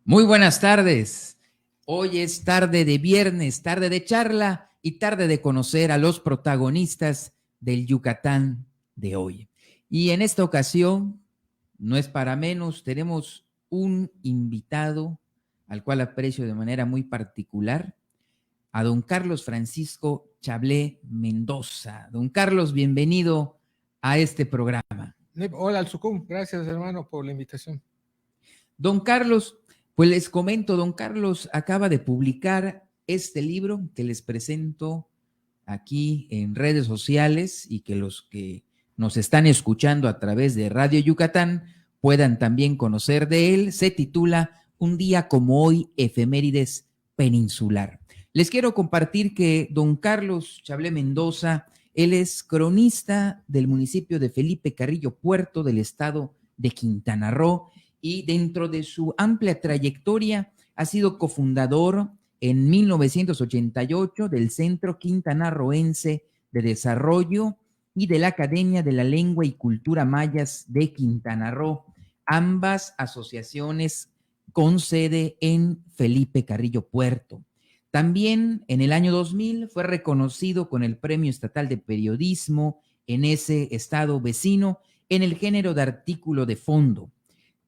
Muy buenas tardes. Hoy es tarde de viernes, tarde de charla y tarde de conocer a los protagonistas del Yucatán de hoy. Y en esta ocasión, no es para menos, tenemos un invitado al cual aprecio de manera muy particular, a don Carlos Francisco Chablé Mendoza. Don Carlos, bienvenido a este programa. Hola, Alzucum. Gracias, hermano, por la invitación. Don Carlos, pues les comento, don Carlos acaba de publicar este libro que les presento aquí en redes sociales y que los que nos están escuchando a través de Radio Yucatán puedan también conocer de él. Se titula Un día como hoy, efemérides peninsular. Les quiero compartir que don Carlos Chablé Mendoza, él es cronista del municipio de Felipe Carrillo Puerto del estado de Quintana Roo, y dentro de su amplia trayectoria ha sido cofundador en 1988 del Centro Quintanarroense de Desarrollo y de la Academia de la Lengua y Cultura Mayas de Quintana Roo, ambas asociaciones con sede en Felipe Carrillo Puerto. También en el año 2000 fue reconocido con el Premio Estatal de Periodismo en ese estado vecino en el género de artículo de fondo.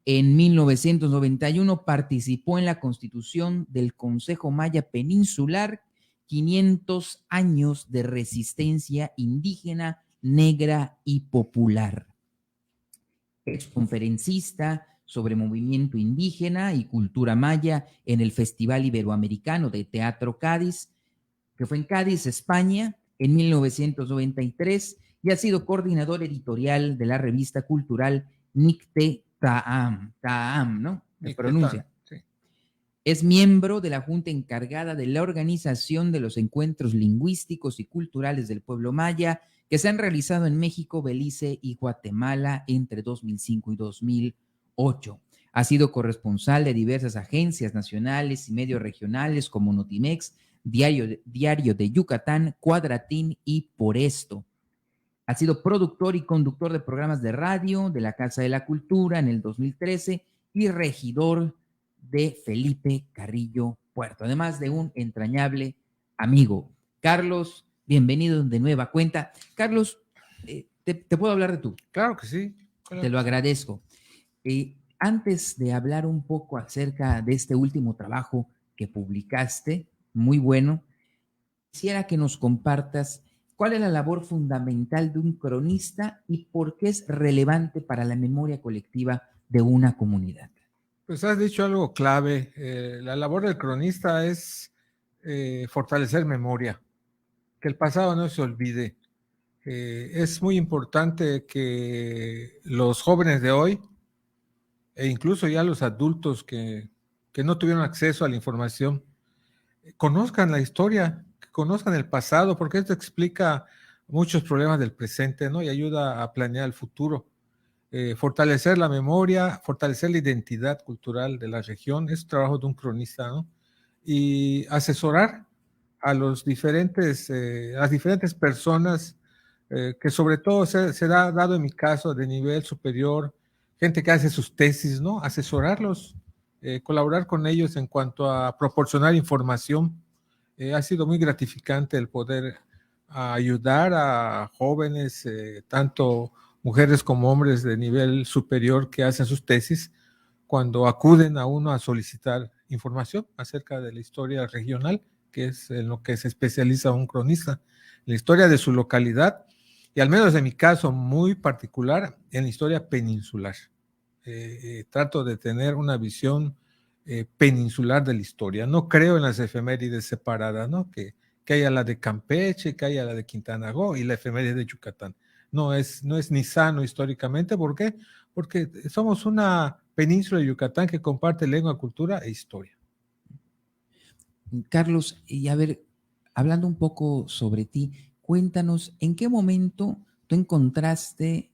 En 1991 participó en la constitución del Consejo Maya Peninsular, 500 años de resistencia indígena, negra y popular. Es conferencista sobre movimiento indígena y cultura maya en el Festival Iberoamericano de Teatro Cádiz, que fue en Cádiz, España, en 1993, y ha sido coordinador editorial de la revista cultural Nicte Taam, ¿no? Se pronuncia. Sí. Es miembro de la junta encargada de la organización de los encuentros lingüísticos y culturales del pueblo maya que se han realizado en México, Belice y Guatemala entre 2005 y 2008. Ha sido corresponsal de diversas agencias nacionales y medios regionales como Notimex, Diario de Yucatán, Cuadratín y Por Esto. Ha sido productor y conductor de programas de radio de la Casa de la Cultura en el 2013 y regidor de Felipe Carrillo Puerto, además de un entrañable amigo. Carlos, bienvenido de nueva cuenta. Carlos, ¿te puedo hablar de tú? Claro que sí. Claro. Te lo agradezco. Antes de hablar un poco acerca de este último trabajo que publicaste, muy bueno, quisiera que nos compartas cuál es la labor fundamental de un cronista y por qué es relevante para la memoria colectiva de una comunidad. Pues has dicho algo clave. La labor del cronista es fortalecer memoria, que el pasado no se olvide. Es muy importante que los jóvenes de hoy, e incluso ya los adultos que no tuvieron acceso a la información, conozcan la historia, que conozcan el pasado, porque esto explica muchos problemas del presente, ¿no? Y ayuda a planear el futuro. Fortalecer la memoria, fortalecer la identidad cultural de la región, es trabajo de un cronista, ¿no? Y asesorar a las diferentes personas, que sobre todo se ha dado en mi caso de nivel superior, gente que hace sus tesis, ¿no? Asesorarlos, colaborar con ellos en cuanto a proporcionar información. Ha sido muy gratificante el poder ayudar a jóvenes, tanto mujeres como hombres de nivel superior que hacen sus tesis, cuando acuden a uno a solicitar información acerca de la historia regional, que es en lo que se especializa un cronista, la historia de su localidad, y al menos en mi caso muy particular, en la historia peninsular. Trato de tener una visión peninsular de la historia. No creo en las efemérides separadas, ¿no? Que haya la de Campeche, que haya la de Quintana Roo y la efeméride de Yucatán. No es ni sano históricamente. ¿Por qué? Porque somos una península de Yucatán que comparte lengua, cultura e historia. Carlos, y a ver, hablando un poco sobre ti, cuéntanos, ¿en qué momento tú encontraste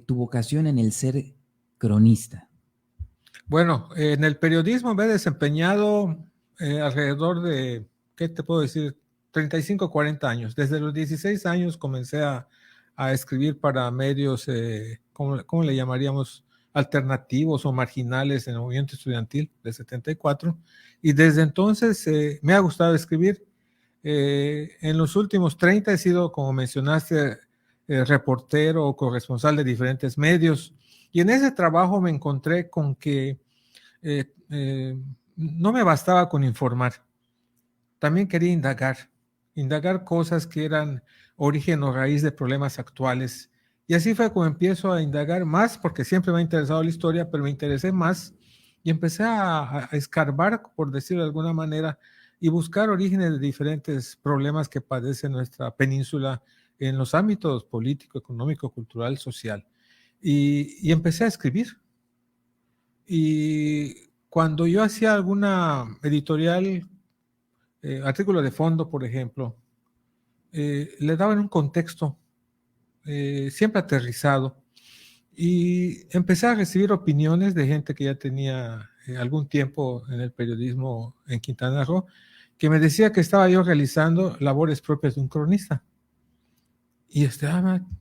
tu vocación en el ser cronista? Bueno, en el periodismo me he desempeñado alrededor de, ¿qué te puedo decir? 35, 40 años. Desde los 16 años comencé a escribir para medios, ¿cómo le llamaríamos? alternativos o marginales en el movimiento estudiantil del 74, y desde entonces me ha gustado escribir. En los últimos 30 he sido, como mencionaste, reportero o corresponsal de diferentes medios, y en ese trabajo me encontré con que no me bastaba con informar, también quería indagar cosas que eran origen o raíz de problemas actuales. Y así fue como empiezo a indagar más, porque siempre me ha interesado la historia, pero me interesé más y empecé a escarbar, por decirlo de alguna manera, y buscar orígenes de diferentes problemas que padece nuestra península en los ámbitos político, económico, cultural, social. Y empecé a escribir. Y cuando yo hacía alguna editorial, artículo de fondo, por ejemplo, le daban un contexto siempre aterrizado, y empecé a recibir opiniones de gente que ya tenía algún tiempo en el periodismo en Quintana Roo, que me decía que estaba yo realizando labores propias de un cronista. Y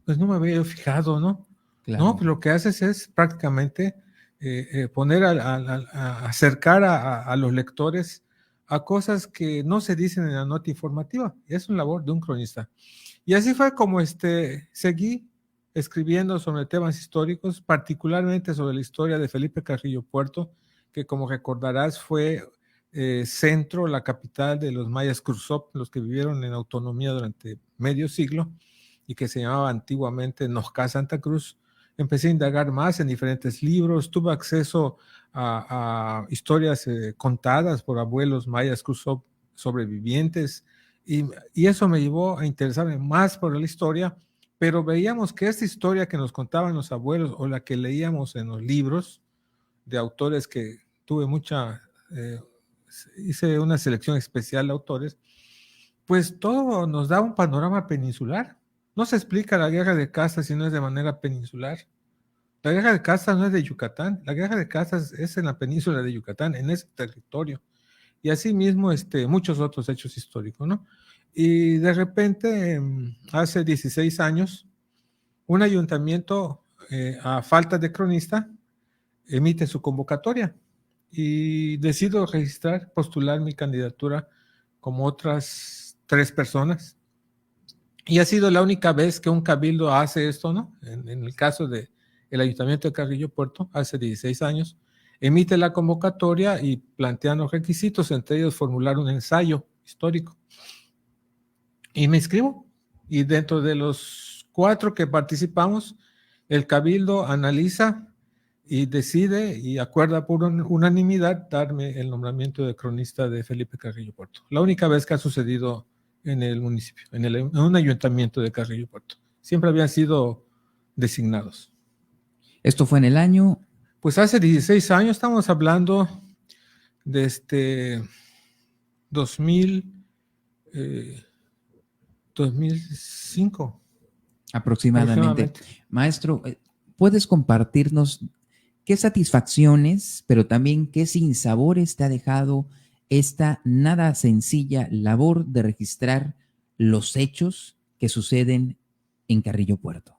pues no me había yo fijado, ¿no? Claro. No, pues lo que haces es prácticamente poner acercar a los lectores a cosas que no se dicen en la nota informativa. Es una labor de un cronista. Y así fue como seguí escribiendo sobre temas históricos, particularmente sobre la historia de Felipe Carrillo Puerto, que como recordarás fue centro, la capital de los mayas Cruzop, los que vivieron en autonomía durante medio siglo, y que se llamaba antiguamente Nojca Santa Cruz. Empecé a indagar más en diferentes libros, tuve acceso a historias contadas por abuelos mayas Cruzop sobrevivientes, y eso me llevó a interesarme más por la historia, pero veíamos que esta historia que nos contaban los abuelos o la que leíamos en los libros de autores que tuve hice una selección especial de autores, pues todo nos da un panorama peninsular. No se explica la guerra de castas si no es de manera peninsular. La guerra de castas no es de Yucatán, la guerra de castas es en la península de Yucatán, en ese territorio. Y asimismo muchos otros hechos históricos, ¿no? Y de repente, hace 16 años, un ayuntamiento, a falta de cronista, emite su convocatoria y decido postular mi candidatura como otras 3 personas. Y ha sido la única vez que un cabildo hace esto, ¿no? En el caso del ayuntamiento de Carrillo Puerto, hace 16 años, emite la convocatoria y plantean los requisitos, entre ellos formular un ensayo histórico. Y me inscribo, y dentro de los 4 que participamos, el cabildo analiza y decide y acuerda por unanimidad darme el nombramiento de cronista de Felipe Carrillo Puerto. La única vez que ha sucedido en el municipio, en un ayuntamiento de Carrillo Puerto. Siempre habían sido designados. ¿Esto fue en el año? Pues hace 16 años, estamos hablando de 2005. Aproximadamente. Maestro, ¿puedes compartirnos qué satisfacciones, pero también qué sinsabores te ha dejado esta nada sencilla labor de registrar los hechos que suceden en Carrillo Puerto?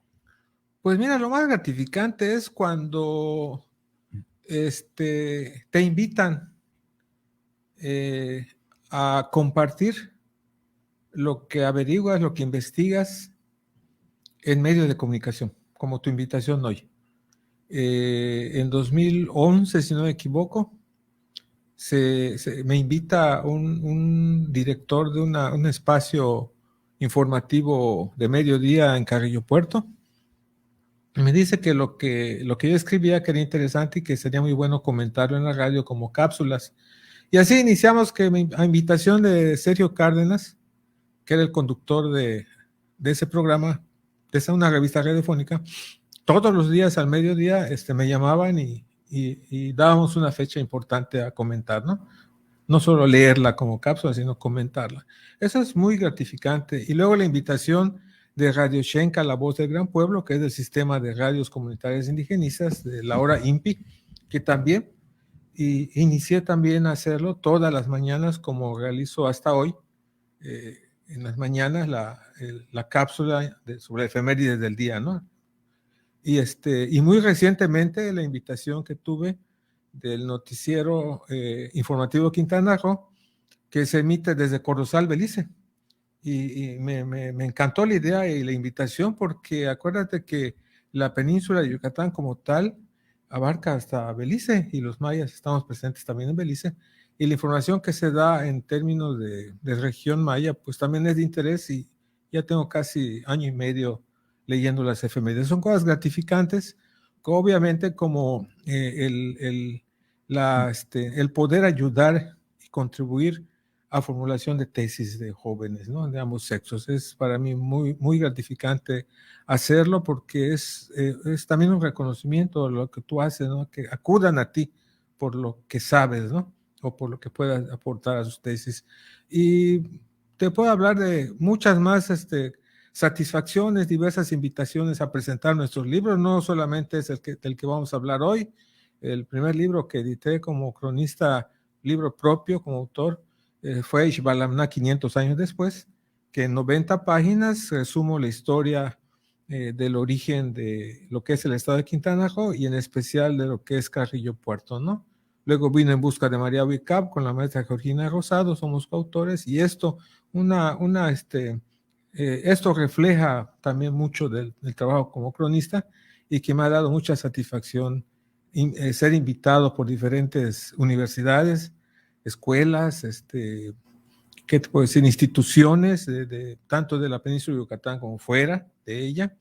Pues mira, lo más gratificante es cuando te invitan a compartir lo que averiguas, lo que investigas en medios de comunicación, como tu invitación hoy. En 2011, si no me equivoco, me invita un director de un espacio informativo de mediodía en Carrillo Puerto. Me dice que lo que yo escribía que era interesante y que sería muy bueno comentarlo en la radio como cápsulas. Y así iniciamos, que a invitación de Sergio Cárdenas, que era el conductor de ese programa, de una revista radiofónica, todos los días al mediodía me llamaban y dábamos una fecha importante a comentar, ¿no? No solo leerla como cápsula, sino comentarla. Eso es muy gratificante. Y luego la invitación de Radio Xenca, La Voz del Gran Pueblo, que es del sistema de radios comunitarias indigenistas de la hora INPI, que también inicié también a hacerlo todas las mañanas, como realizo hasta hoy, en las mañanas la cápsula sobre efemérides del día, ¿no? Y muy recientemente la invitación que tuve del noticiero informativo Quintana Roo, que se emite desde Corozal, Belice. Y me encantó la idea y la invitación, porque acuérdate que la península de Yucatán como tal abarca hasta Belice, y los mayas estamos presentes también en Belice, y la información que se da en términos de región maya pues también es de interés, y ya tengo casi año y medio leyendo las efemérides. Son cosas gratificantes, que obviamente como el poder ayudar y contribuir a formulación de tesis de jóvenes, ¿no? De ambos sexos. Es para mí muy, muy gratificante hacerlo, porque es también un reconocimiento de lo que tú haces, ¿no? Que acudan a ti por lo que sabes, ¿no? O por lo que puedas aportar a sus tesis. Y te puedo hablar de muchas más satisfacciones, diversas invitaciones a presentar nuestros libros. No solamente es del que vamos a hablar hoy. El primer libro que edité como cronista, libro propio como autor, fue Xbalamna 500 años después, que en 90 páginas resumo la historia del origen de lo que es el estado de Quintana Roo, y en especial de lo que es Carrillo Puerto, ¿no? Luego vino En busca de María Huicap con la maestra Georgina Rosado, somos coautores, y esto, esto refleja también mucho del trabajo como cronista, y que me ha dado mucha satisfacción ser invitado por diferentes universidades, escuelas, ¿qué te puedo decir? Instituciones, tanto de la península de Yucatán como fuera de ella,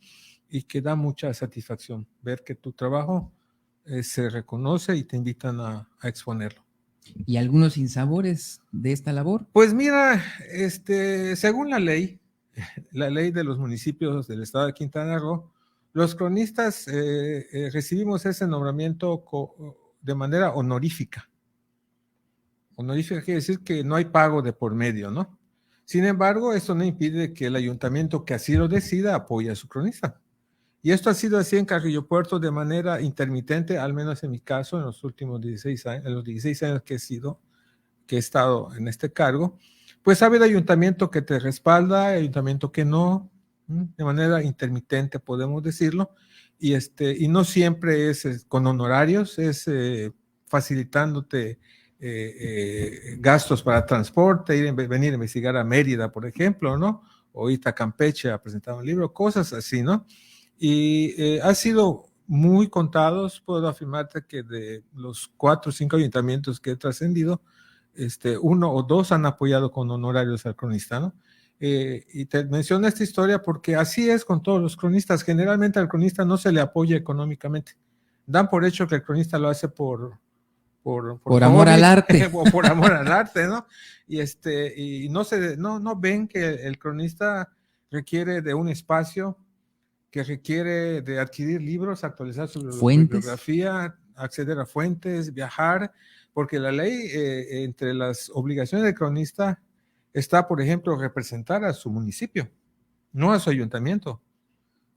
y que da mucha satisfacción ver que tu trabajo se reconoce y te invitan a exponerlo. ¿Y algunos sinsabores de esta labor? Pues mira, según la ley de los municipios del estado de Quintana Roo, los cronistas recibimos ese nombramiento de manera honorífica. Honorífica quiere decir que no hay pago de por medio, ¿no? Sin embargo, esto no impide que el ayuntamiento que así lo decida apoye a su cronista. Y esto ha sido así en Carrillo Puerto de manera intermitente, al menos en mi caso, en los últimos 16 años, en los 16 años que he estado en este cargo. Pues ha habido ayuntamiento que te respalda, ayuntamiento que no, de manera intermitente podemos decirlo, y no siempre es con honorarios, es facilitándote gastos para transporte, venir a investigar a Mérida, por ejemplo, ¿no? O ir a Campeche a presentar un libro, cosas así, ¿no? Y ha sido muy contados, puedo afirmarte que de los 4 o 5 ayuntamientos que he trascendido, 1 o 2 han apoyado con honorarios al cronista, ¿no? Y te menciono esta historia porque así es con todos los cronistas. Generalmente al cronista no se le apoya económicamente. Dan por hecho que el cronista lo hace por amor al arte. O por amor al arte, ¿no? Y no ven que el cronista requiere de un espacio, que requiere de adquirir libros, actualizar su bibliografía, acceder a fuentes, viajar, porque la ley, entre las obligaciones del cronista, está, por ejemplo, representar a su municipio, no a su ayuntamiento,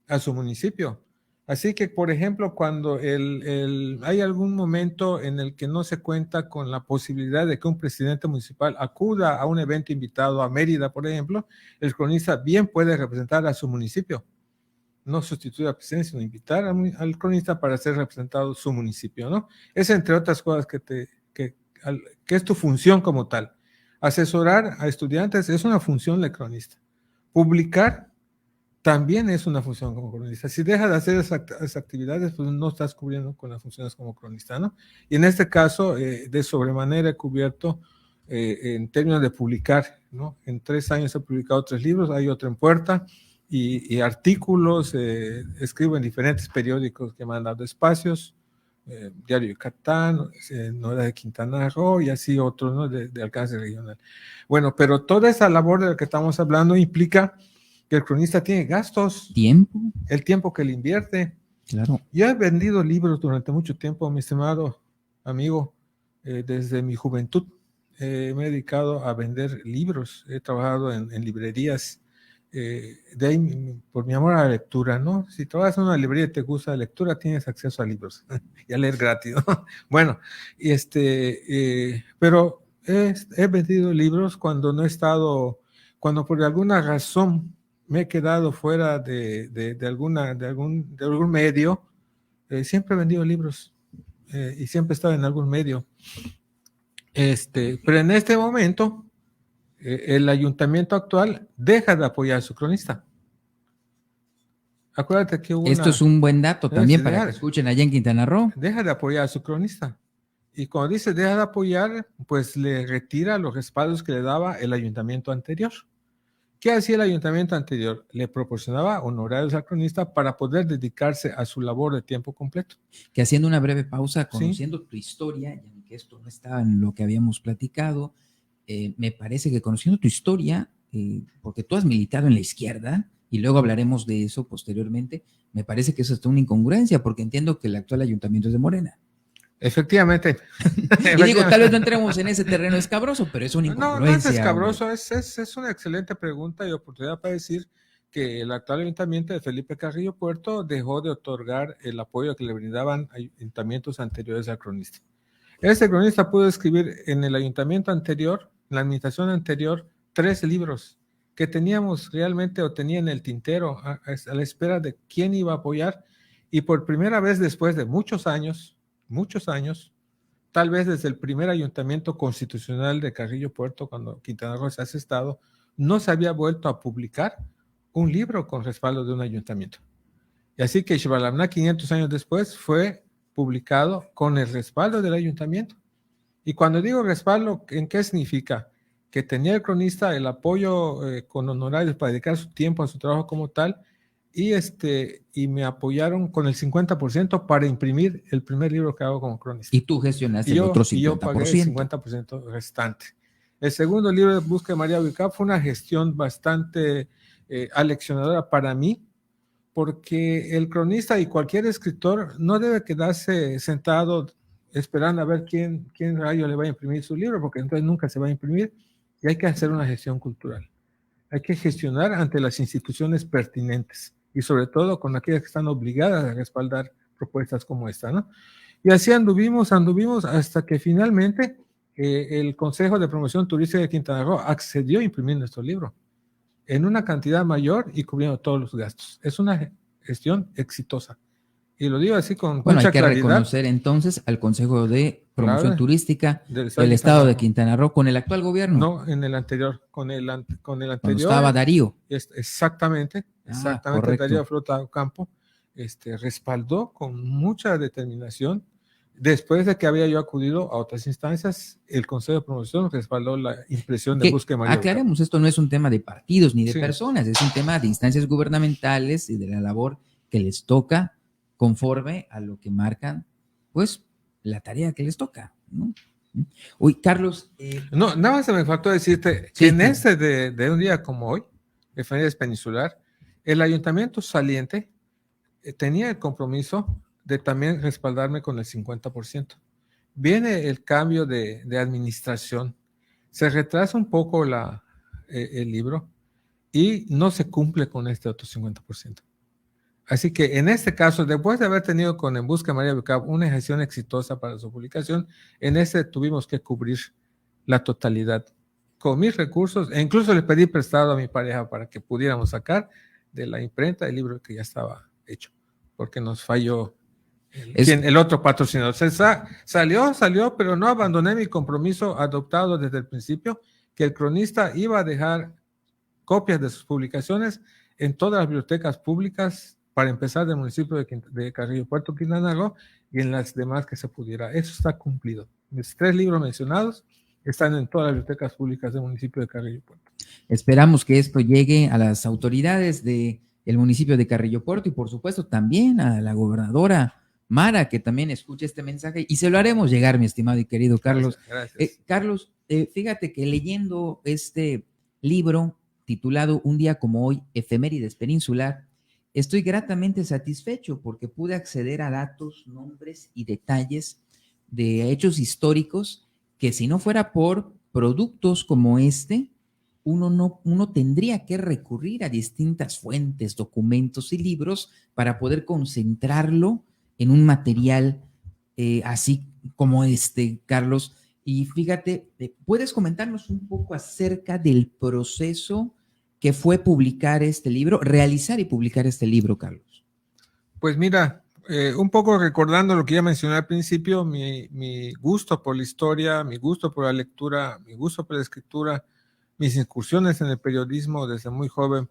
a su municipio. Así que, por ejemplo, cuando hay algún momento en el que no se cuenta con la posibilidad de que un presidente municipal acuda a un evento invitado a Mérida, por ejemplo, el cronista bien puede representar a su municipio. No sustituir a la presidencia, sino invitar al cronista para ser representado su municipio, ¿no? Es entre otras cosas que es tu función como tal. Asesorar a estudiantes es una función del cronista. Publicar también es una función como cronista. Si dejas de hacer esas actividades, pues no estás cubriendo con las funciones como cronista, ¿no? Y en este caso, de sobremanera he cubierto en términos de publicar, ¿no? En 3 años he publicado 3 libros, hay otro en puerta, y artículos, escribo en diferentes periódicos que me han dado espacios, Diario Yucatán, Nueva de Quintana Roo, y así otros, ¿no? de alcance regional. Bueno, pero toda esa labor de la que estamos hablando implica que el cronista tiene gastos. ¿Tiempo? El tiempo que le invierte. Claro. Yo he vendido libros durante mucho tiempo, mi estimado amigo, desde mi juventud. Me he dedicado a vender libros, he trabajado en librerías, de ahí por mi amor a la lectura, ¿no? Si trabajas en una librería y te gusta la lectura, tienes acceso a libros y a leer gratis, ¿no? Bueno, pero he vendido libros cuando no he estado, cuando por alguna razón me he quedado fuera de algún medio, siempre he vendido libros y siempre he estado en algún medio. Pero en este momento, el ayuntamiento actual deja de apoyar a su cronista. Acuérdate que hubo Esto es un buen dato también para que escuchen allá en Quintana Roo. Deja de apoyar a su cronista. Y cuando dice deja de apoyar, pues le retira los respaldos que le daba el ayuntamiento anterior. ¿Qué hacía el ayuntamiento anterior? Le proporcionaba honorarios al cronista para poder dedicarse a su labor de tiempo completo. Que haciendo una breve pausa, conociendo tu historia, y aunque esto no estaba en lo que habíamos platicado, me parece que conociendo tu historia, porque tú has militado en la izquierda, y luego hablaremos de eso posteriormente, me parece que eso es una incongruencia, porque entiendo que el actual ayuntamiento es de Morena. Efectivamente. Y digo, tal vez no entremos en ese terreno escabroso, pero es una incongruencia. No es escabroso, es una excelente pregunta y oportunidad para decir que el actual ayuntamiento de Felipe Carrillo Puerto dejó de otorgar el apoyo que le brindaban ayuntamientos anteriores al cronista. Este cronista pudo escribir en el ayuntamiento anterior, en la administración anterior, 3 libros que teníamos realmente o tenía en el tintero a la espera de quién iba a apoyar, y por primera vez después de muchos años, tal vez desde el primer ayuntamiento constitucional de Carrillo Puerto, cuando Quintana Roo se hace estado, no se había vuelto a publicar un libro con respaldo de un ayuntamiento. Y así que Xbalamná, 500 años después, fue publicado con el respaldo del ayuntamiento. Y cuando digo respaldo, ¿en qué significa? Que tenía el cronista el apoyo con honorarios para dedicar su tiempo a su trabajo como tal, y me apoyaron con el 50% para imprimir el primer libro que hago como cronista. Y tú gestionaste el otro 50%. Y yo pagué el 50% restante. El segundo libro de Busca de María Wicap fue una gestión bastante aleccionadora para mí, porque el cronista y cualquier escritor no debe quedarse sentado esperando a ver quién rayo le va a imprimir su libro, porque entonces nunca se va a imprimir, y hay que hacer una gestión cultural. Hay que gestionar ante las instituciones pertinentes y sobre todo con aquellas que están obligadas a respaldar propuestas como esta, ¿no? Y así anduvimos hasta que finalmente el Consejo de Promoción Turística de Quintana Roo accedió a imprimir nuestro libro en una cantidad mayor y cubriendo todos los gastos. Es una gestión exitosa. Y lo digo así con mucha claridad. Hay que reconocer entonces al Consejo de Promoción Turística del Estado de Quintana Roo con el actual gobierno. No, en el anterior, con el anterior. Cuando estaba Darío. Exactamente, Darío Flota Ocampo, respaldó con mucha determinación. Después de que había yo acudido a otras instancias, el Consejo de Promoción respaldó la impresión de Busca de María. Aclaremos, esto no es un tema de partidos ni de personas, es un tema de instancias gubernamentales y de la labor que les toca conforme a lo que marcan, pues, la tarea que les toca, ¿no? Uy, Carlos. No, nada más se me faltó decirte que en de un día como hoy, efemérides peninsular, el ayuntamiento saliente tenía el compromiso de también respaldarme con el 50%. Viene el cambio de administración, se retrasa un poco el libro y no se cumple con este otro 50%. Así que en este caso, después de haber tenido con En Busca de María Wicap una gestión exitosa para su publicación, en tuvimos que cubrir la totalidad con mis recursos, e incluso le pedí prestado a mi pareja para que pudiéramos sacar de la imprenta el libro que ya estaba hecho, porque nos falló el otro patrocinador. Salió, pero no abandoné mi compromiso adoptado desde el principio, que el cronista iba a dejar copias de sus publicaciones en todas las bibliotecas públicas, para empezar del municipio de Carrillo Puerto, Quintana Roo, y en las demás que se pudiera. Eso está cumplido. Los 3 libros mencionados están en todas las bibliotecas públicas del municipio de Carrillo Puerto. Esperamos que esto llegue a las autoridades del municipio de Carrillo Puerto y por supuesto también a la gobernadora Mara, que también escuche este mensaje, y se lo haremos llegar, mi estimado y querido Carlos. Gracias. Carlos, fíjate que leyendo este libro titulado Un día como hoy, efemérides peninsular, estoy gratamente satisfecho porque pude acceder a datos, nombres y detalles de hechos históricos que si no fuera por productos como uno tendría que recurrir a distintas fuentes, documentos y libros para poder concentrarlo en un material así como Carlos. Y fíjate, ¿puedes comentarnos un poco acerca del proceso que fue publicar este libro, realizar y publicar este libro, Carlos? Pues mira, un poco recordando lo que ya mencioné al principio, mi gusto por la historia, mi gusto por la lectura, mi gusto por la escritura, mis incursiones en el periodismo desde muy joven,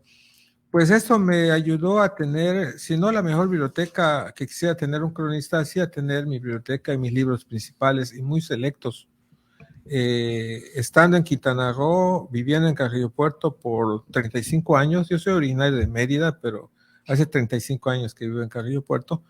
pues esto me ayudó a tener, si no la mejor biblioteca que quisiera tener un cronista, sí a tener mi biblioteca y mis libros principales y muy selectos. Estando en Quintana Roo, viviendo en Carrillo Puerto por 35 años, yo soy originario de Mérida, pero hace 35 años que vivo en Carrillo Puerto,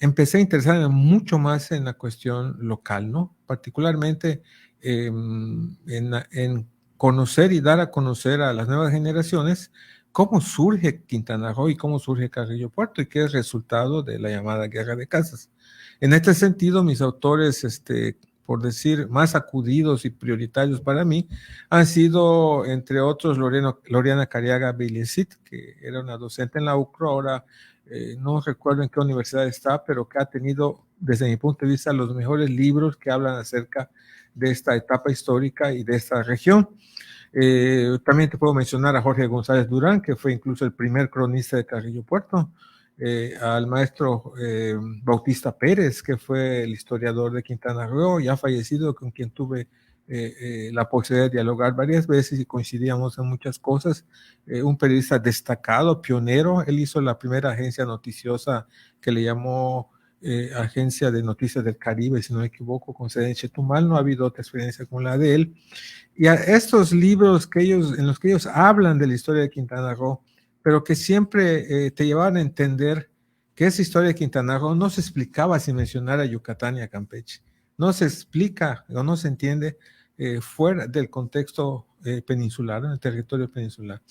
empecé a interesarme mucho más en la cuestión local, ¿no? Particularmente en conocer y dar a conocer a las nuevas generaciones cómo surge Quintana Roo y cómo surge Carrillo Puerto y qué es resultado de la llamada Guerra de Casas. En este sentido, mis autores, por decir, más acudidos y prioritarios para mí, han sido, entre otros, Loriana Cariaga Villecit, que era una docente en la UCRO, ahora no recuerdo en qué universidad está, pero que ha tenido, desde mi punto de vista, los mejores libros que hablan acerca de esta etapa histórica y de esta región. También te puedo mencionar a Jorge González Durán, que fue incluso el primer cronista de Carrillo Puerto, al maestro Bautista Pérez, que fue el historiador de Quintana Roo, ya fallecido, con quien tuve la posibilidad de dialogar varias veces y coincidíamos en muchas cosas. Un periodista destacado, pionero. Él hizo la primera agencia noticiosa que le llamó Agencia de Noticias del Caribe, si no me equivoco, con sede en Chetumal. No ha habido otra experiencia como la de él. Y a estos libros en los que ellos hablan de la historia de Quintana Roo, pero que siempre te llevaban a entender que esa historia de Quintana Roo no se explicaba sin mencionar a Yucatán y a Campeche. No se explica o no se entiende fuera del contexto peninsular, en el territorio peninsular.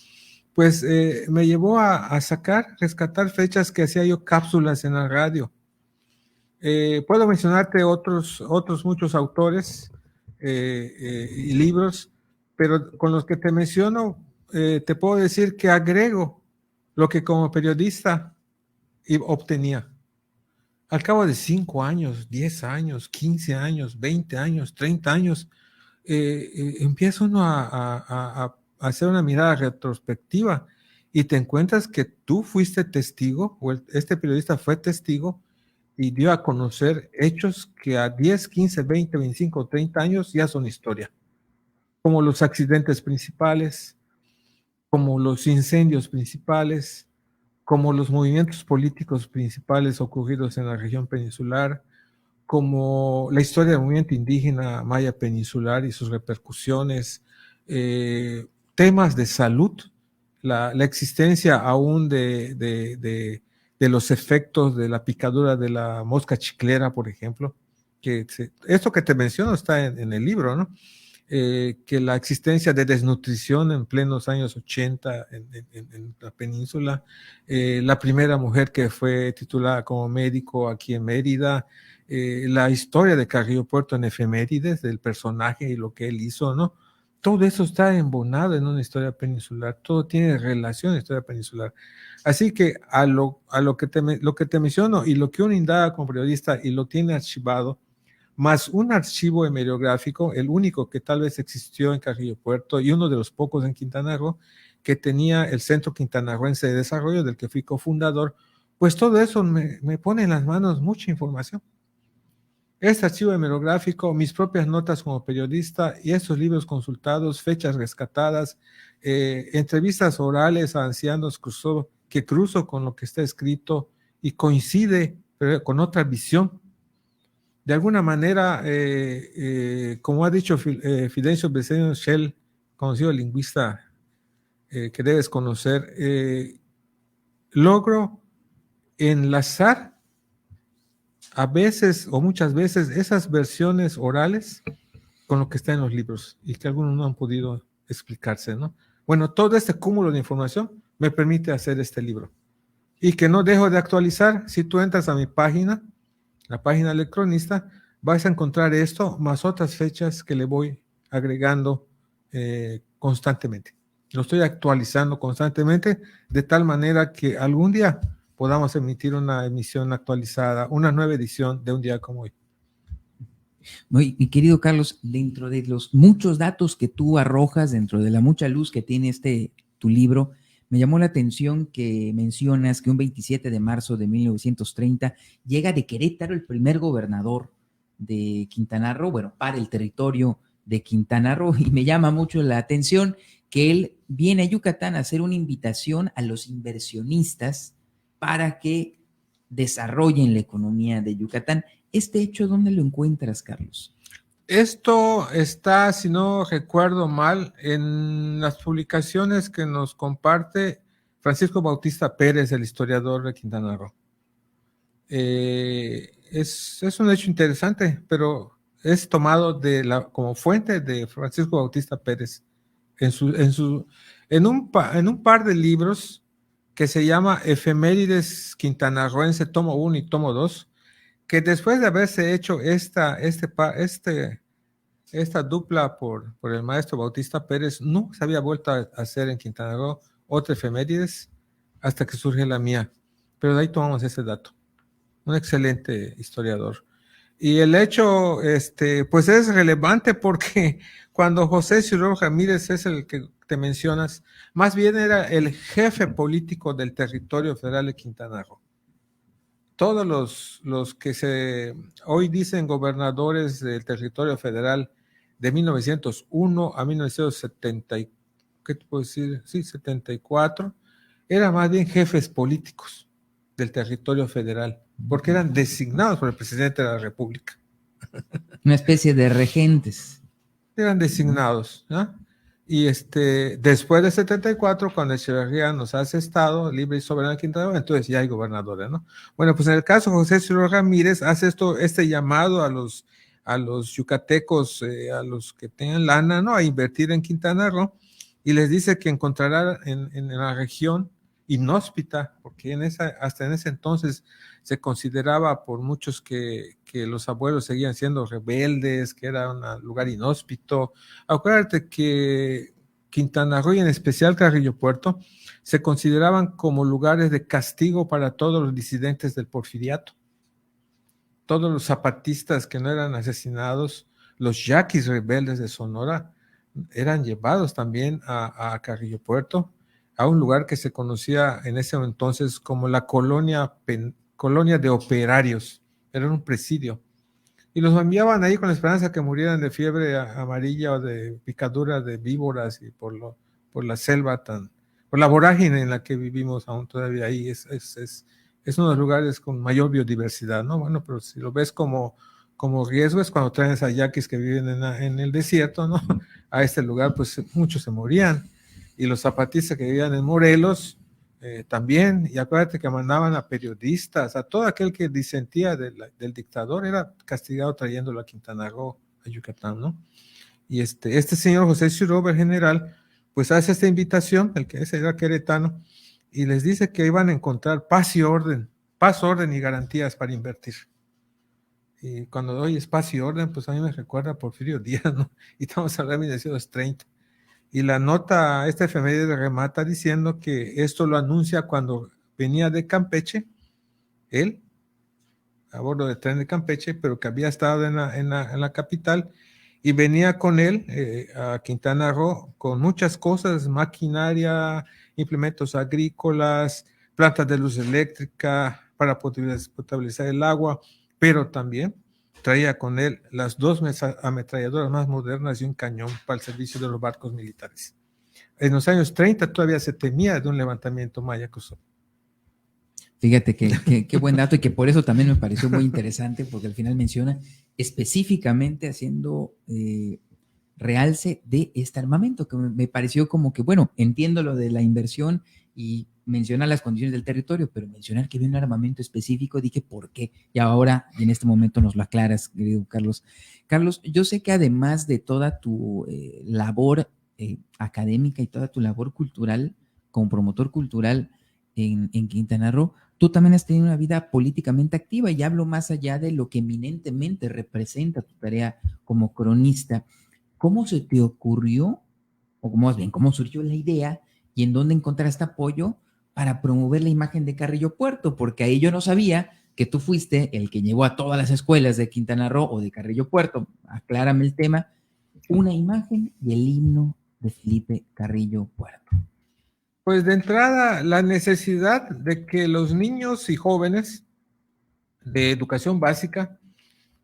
Pues me llevó a rescatar fechas que hacía yo cápsulas en la radio. Puedo mencionarte otros muchos autores y libros, pero con los que te menciono, te puedo decir que agrego lo que como periodista obtenía. Al cabo de 5 años, 10 años, 15 años, 20 años, 30 años, empieza uno a hacer una mirada retrospectiva y te encuentras que tú fuiste testigo, o este periodista fue testigo, y dio a conocer hechos que a 10, 15, 20, 25, 30 años ya son historia, como los accidentes principales, como los incendios principales, como los movimientos políticos principales ocurridos en la región peninsular, como la historia del movimiento indígena maya peninsular y sus repercusiones, temas de salud, la existencia aún de los efectos de la picadura de la mosca chiclera, por ejemplo, esto que te menciono está en el libro, ¿no? Que la existencia de desnutrición en plenos años 80 en la península, la primera mujer que fue titulada como médico aquí en Mérida, la historia de Carrillo Puerto en efemérides, del personaje y lo que él hizo, ¿no? Todo eso está embonado en una historia peninsular, todo tiene relación a la historia peninsular. Así que a lo que te menciono y lo que uno indaga como periodista y lo tiene archivado, más un archivo hemeriográfico, el único que tal vez existió en Carrillo Puerto y uno de los pocos en Quintana Roo, que tenía el Centro Quintanarroense de Desarrollo, del que fui cofundador, pues todo eso me pone en las manos mucha información. Este archivo hemeriográfico, mis propias notas como periodista y estos libros consultados, fechas rescatadas, entrevistas orales a ancianos que cruzo con lo que está escrito y coincide con otra visión. De alguna manera, como ha dicho Fidencio Briceño Shell, conocido lingüista que debes conocer, logro enlazar a veces o muchas veces esas versiones orales con lo que está en los libros y que algunos no han podido explicarse, ¿no? Bueno, todo este cúmulo de información me permite hacer este libro y que no dejo de actualizar. Si tú entras a mi página, la página del cronista, vas a encontrar esto más otras fechas que le voy agregando constantemente. Lo estoy actualizando constantemente de tal manera que algún día podamos emitir una emisión actualizada, una nueva edición de un día como hoy. Mi querido Carlos, dentro de los muchos datos que tú arrojas, dentro de la mucha luz que tiene tu libro, me llamó la atención que mencionas que un 27 de marzo de 1930 llega de Querétaro el primer gobernador de Quintana Roo, bueno, para el territorio de Quintana Roo, y me llama mucho la atención que él viene a Yucatán a hacer una invitación a los inversionistas para que desarrollen la economía de Yucatán. ¿Este hecho dónde lo encuentras, Carlos? Esto está, si no recuerdo mal, en las publicaciones que nos comparte Francisco Bautista Pérez, el historiador de Quintana Roo. Es un hecho interesante, pero es tomado como fuente de Francisco Bautista Pérez en un par de libros que se llama Efemérides Quintanarroense, tomo 1 y tomo 2, que después de haberse hecho esta dupla por el maestro Bautista Pérez, no se había vuelto a hacer en Quintana Roo otra efemérides hasta que surge la mía. Pero de ahí tomamos ese dato. Un excelente historiador. Y el hecho, pues es relevante porque cuando José Ciuró Ramírez es el que te mencionas, más bien era el jefe político del territorio federal de Quintana Roo. Todos los que hoy dicen gobernadores del territorio federal de 1901 a 1970, ¿qué te puedo decir? Sí, 74, eran más bien jefes políticos del territorio federal, porque eran designados por el presidente de la República. Una especie de regentes. Eran designados, ¿no? Y después de 74, cuando Echeverría nos hace Estado libre y soberano de Quintana Roo, entonces ya hay gobernadores, ¿no? Bueno, pues en el caso de José Ciuró Ramírez hace este llamado a los yucatecos, a los que tengan lana, ¿no? A invertir en Quintana Roo, y les dice que encontrará en la región inhóspita, porque hasta en ese entonces se consideraba por muchos que los abuelos seguían siendo rebeldes, que era un lugar inhóspito. Acuérdate que Quintana Roo y en especial Carrillo Puerto se consideraban como lugares de castigo para todos los disidentes del porfiriato. Todos los zapatistas que no eran asesinados, los yaquis rebeldes de Sonora, eran llevados también a Carrillo Puerto, a un lugar que se conocía en ese entonces como la colonia de operarios. Era un presidio. Y los enviaban ahí con la esperanza que murieran de fiebre amarilla o de picadura de víboras y por la selva por la vorágine en la que vivimos aún todavía ahí. Es uno de los lugares con mayor biodiversidad, ¿no? Bueno, pero si lo ves como riesgo es cuando traen a yaquis que viven en el desierto, ¿no? A este lugar, pues muchos se morían. Y los zapatistas que vivían en Morelos también, y acuérdate que mandaban a periodistas, a todo aquel que disentía del dictador, era castigado trayéndolo a Quintana Roo, a Yucatán, ¿no? Y este señor José Ciuró, el general, pues hace esta invitación, el que ese era queretano, y les dice que iban a encontrar paz, orden y garantías para invertir. Y cuando doy espacio y orden, pues a mí me recuerda a Porfirio Díaz, ¿no? Y estamos hablando de 1930. Y la nota, esta efeméride remata diciendo que esto lo anuncia cuando venía de Campeche, él, a bordo del tren de Campeche, pero que había estado en la capital, y venía con él a Quintana Roo con muchas cosas, maquinaria, implementos agrícolas, plantas de luz eléctrica para potabilizar el agua, pero también traía con él las 2 ametralladoras más modernas y un cañón para el servicio de los barcos militares. En los años 30 todavía se temía de un levantamiento maya Cozumel. Fíjate qué buen dato, y que por eso también me pareció muy interesante, porque al final menciona específicamente haciendo realce de este armamento, que me pareció como que, bueno, entiendo lo de la inversión y menciona las condiciones del territorio, pero mencionar que había un armamento específico, dije, ¿por qué? Y ahora, y en este momento nos lo aclaras, querido Carlos. Carlos, yo sé que además de toda tu labor académica y toda tu labor cultural, como promotor cultural en Quintana Roo, tú también has tenido una vida políticamente activa, y hablo más allá de lo que eminentemente representa tu tarea como cronista. ¿Cómo se te ocurrió, o más bien, cómo surgió la idea y en dónde encontraste apoyo para promover la imagen de Carrillo Puerto? Porque ahí yo no sabía que tú fuiste el que llevó a todas las escuelas de Quintana Roo o de Carrillo Puerto, aclárame el tema, una imagen y el himno de Felipe Carrillo Puerto. Pues de entrada, la necesidad de que los niños y jóvenes de educación básica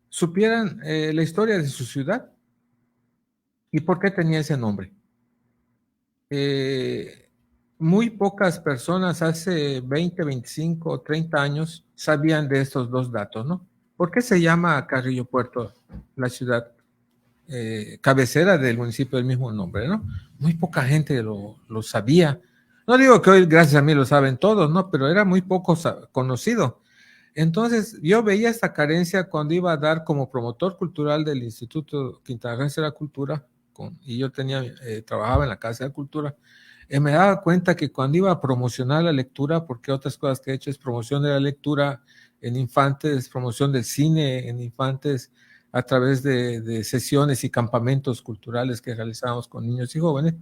supieran la historia de su ciudad y por qué tenía ese nombre. Muy pocas personas hace 20, 25, 30 años sabían de estos dos datos, ¿no? ¿Por qué se llama Carrillo Puerto la ciudad cabecera del municipio del mismo nombre, ¿no? Muy poca gente lo sabía. No digo que hoy, gracias a mí, lo saben todos, ¿no? Pero era muy poco conocido. Entonces, yo veía esta carencia cuando iba a dar como promotor cultural del Instituto Quintanarroense de la Cultura, y yo trabajaba en la Casa de la Cultura, me daba cuenta que cuando iba a promocionar la lectura, porque otras cosas que he hecho es promoción de la lectura en infantes, promoción del cine en infantes, a través de sesiones y campamentos culturales que realizábamos con niños y jóvenes,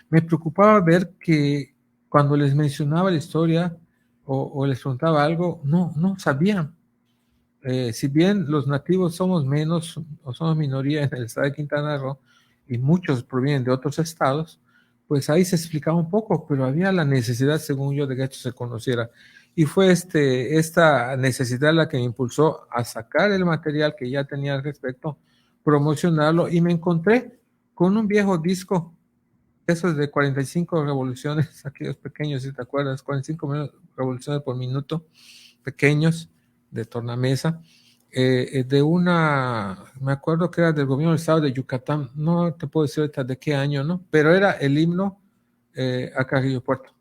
me preocupaba ver que cuando les mencionaba la historia o les preguntaba algo, no sabían. Si bien los nativos somos menos o somos minoría en el estado de Quintana Roo y muchos provienen de otros estados, pues ahí se explicaba un poco, pero había la necesidad, según yo, de que esto se conociera. Y fue esta necesidad la que me impulsó a sacar el material que ya tenía al respecto, promocionarlo, y me encontré con un viejo disco, esos de 45 revoluciones, aquellos pequeños, si te acuerdas, 45 revoluciones por minuto, pequeños, de tornamesa, me acuerdo que era del gobierno del estado de Yucatán, no te puedo decir ahorita de qué año, ¿no? Pero era el himno a Carrillo Puerto.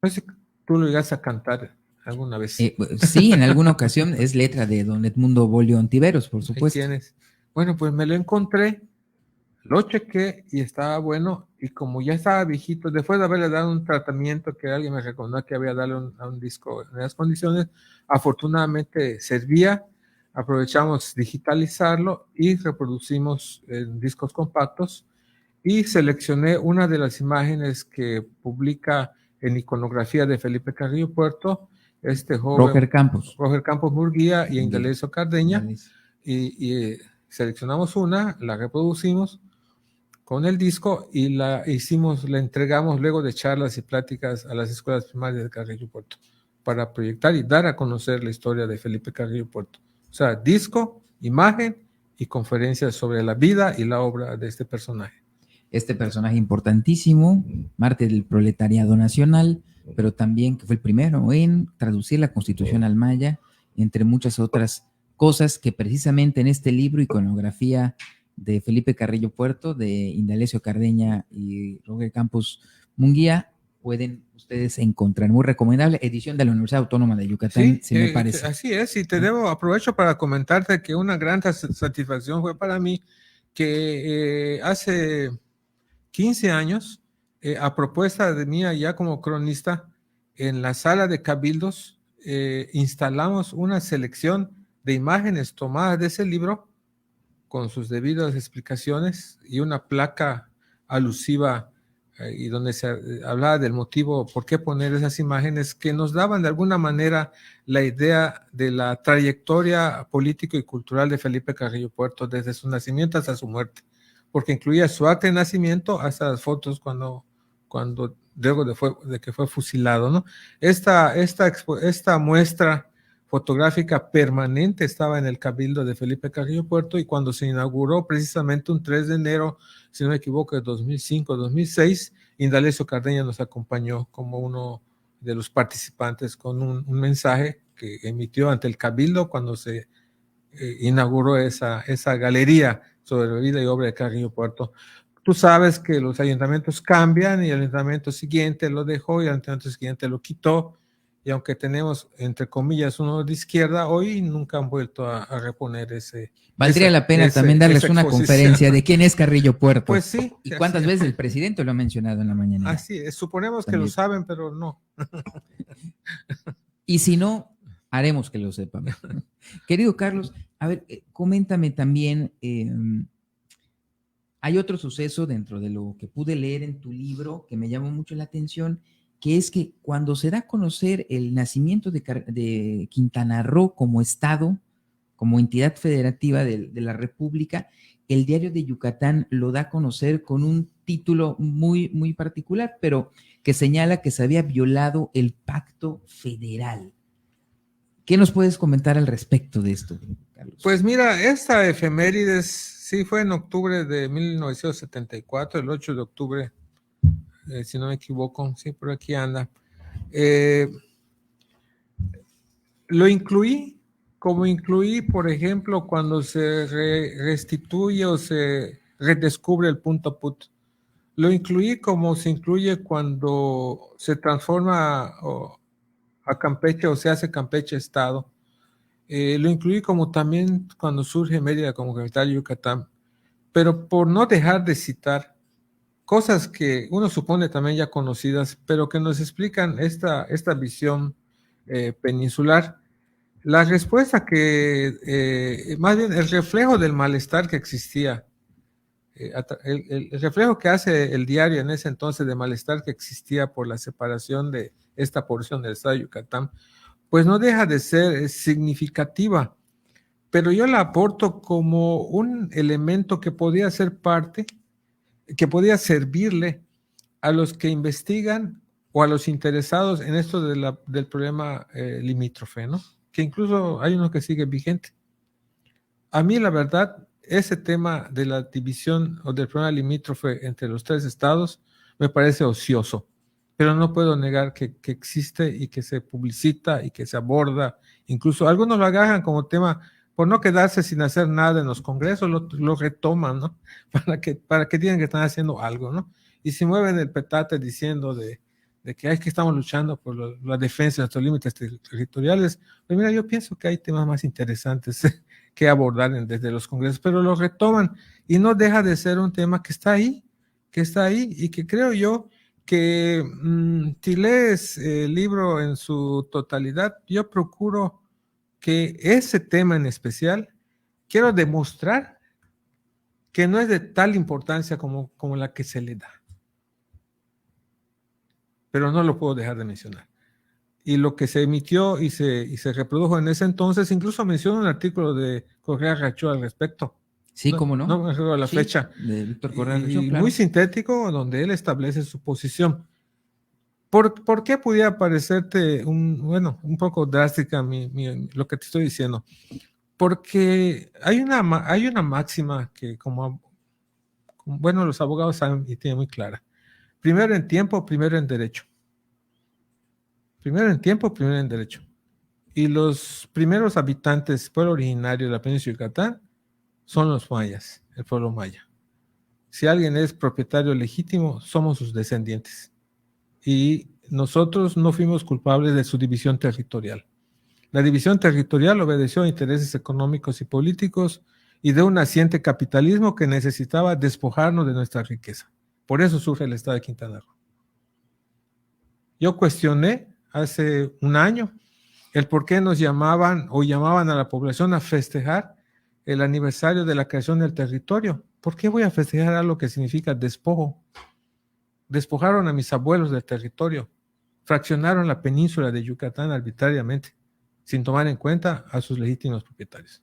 No sé si tú lo llegas a cantar alguna vez. Sí, en alguna ocasión es letra de don Edmundo Bolio Ontiveros, por supuesto. Ahí tienes. Bueno, pues me lo encontré, lo chequé y estaba bueno, y como ya estaba viejito, después de haberle dado un tratamiento que alguien me recomendó que había dado a un disco en esas condiciones, afortunadamente servía, aprovechamos digitalizarlo y reproducimos en discos compactos, y seleccioné una de las imágenes que publica en iconografía de Felipe Carrillo Puerto, este joven Roger Campos Murguía y Indalecio Cardeña, y seleccionamos una, la reproducimos con el disco y la entregamos luego de charlas y pláticas a las escuelas primarias de Carrillo Puerto para proyectar y dar a conocer la historia de Felipe Carrillo Puerto. O sea, disco, imagen y conferencias sobre la vida y la obra de este personaje. Este personaje importantísimo, mártir del proletariado nacional, pero también que fue el primero en traducir la Constitución al maya, entre muchas otras cosas que precisamente en este libro, Iconografía de Felipe Carrillo Puerto, de Indalecio Cardeña y Roger Campos Munguía, pueden ustedes encontrar. Muy recomendable, edición de la Universidad Autónoma de Yucatán, sí, me parece. Así es, y aprovecho para comentarte que una gran satisfacción fue para mí que hace 15 años, a propuesta de mía ya como cronista, en la sala de cabildos instalamos una selección de imágenes tomadas de ese libro con sus debidas explicaciones y una placa alusiva y donde se hablaba del motivo por qué poner esas imágenes que nos daban de alguna manera la idea de la trayectoria político y cultural de Felipe Carrillo Puerto desde su nacimiento hasta su muerte, porque incluía su acta de nacimiento hasta las fotos cuando luego de que fue fusilado, ¿no? Esta muestra fotográfica permanente estaba en el Cabildo de Felipe Carrillo Puerto, y cuando se inauguró precisamente un 3 de enero, si no me equivoco, de 2005-2006, Indalecio Cardeña nos acompañó como uno de los participantes con un mensaje que emitió ante el Cabildo cuando se inauguró esa galería sobre la vida y obra de Carrillo Puerto. Tú sabes que los ayuntamientos cambian y el ayuntamiento siguiente lo dejó y el ayuntamiento siguiente lo quitó, y aunque tenemos, entre comillas, uno de izquierda, hoy nunca han vuelto a reponer ese. Valdría la pena también darles una conferencia de quién es Carrillo Puerto. Pues sí. ¿Y cuántas veces el presidente lo ha mencionado en la mañana? Así es, suponemos también que lo saben, pero no. Y si no, haremos que lo sepan. Querido Carlos, a ver, coméntame también, hay otro suceso dentro de lo que pude leer en tu libro que me llamó mucho la atención, que es que cuando se da a conocer el nacimiento de Quintana Roo como estado, como entidad federativa de la República, el Diario de Yucatán lo da a conocer con un título muy, muy particular, pero que señala que se había violado el pacto federal. ¿Qué nos puedes comentar al respecto de esto, Carlos? Pues mira, esta efemérides sí fue en octubre de 1974, el 8 de octubre, si no me equivoco, sí, por aquí anda. Lo incluí, como incluí, por ejemplo, cuando se restituye o se redescubre el punto put. Lo incluí como se incluye cuando se transforma a Campeche o se hace Campeche Estado. Lo incluí como también cuando surge Mérida como capital de Yucatán, pero por no dejar de citar cosas que uno supone también ya conocidas, pero que nos explican esta visión peninsular. La respuesta más bien el reflejo del malestar que existía, el reflejo que hace el diario en ese entonces de malestar que existía por la separación de esta porción del estado de Yucatán, pues no deja de ser significativa, pero yo la aporto como un elemento que podía ser parte, que podía servirle a los que investigan o a los interesados en esto del problema limítrofe, ¿no? Que incluso hay uno que sigue vigente. A mí, la verdad, ese tema de la división o del problema limítrofe entre los tres estados me parece ocioso, pero no puedo negar que existe y que se publicita y que se aborda. Incluso algunos lo agarran como tema por no quedarse sin hacer nada en los congresos, lo retoman, ¿no? Para que tienen que estar haciendo algo, ¿no? Y se mueven el petate diciendo de que hay que estamos luchando por la defensa de nuestros límites territoriales. Pues mira, yo pienso que hay temas más interesantes que abordar desde los congresos, pero lo retoman y no deja de ser un tema que está ahí y que creo yo que si lees el libro en su totalidad, yo procuro que ese tema en especial, quiero demostrar que no es de tal importancia como la que se le da. Pero no lo puedo dejar de mencionar. Y lo que se emitió y se reprodujo en ese entonces, incluso menciona un artículo de Correa Racho al respecto. Sí, cómo no. No me acuerdo la fecha. De Víctor Correa Racho, claro. claro. Muy sintético, donde él establece su posición. ¿Por qué pudiera parecerte un poco drástica lo que te estoy diciendo? Porque hay una máxima que bueno, los abogados saben y tienen muy clara. Primero en tiempo, primero en derecho. Primero en tiempo, primero en derecho. Y los primeros habitantes, pueblo originario de la península de Yucatán, son los mayas, el pueblo maya. Si alguien es propietario legítimo, somos sus descendientes. Y nosotros no fuimos culpables de su división territorial. La división territorial obedeció a intereses económicos y políticos y de un naciente capitalismo que necesitaba despojarnos de nuestra riqueza. Por eso surge el estado de Quintana Roo. Yo cuestioné hace un año el por qué nos llamaban a la población a festejar el aniversario de la creación del territorio. ¿Por qué voy a festejar algo que significa despojo? Despojaron a mis abuelos del territorio, fraccionaron la península de Yucatán arbitrariamente, sin tomar en cuenta a sus legítimos propietarios.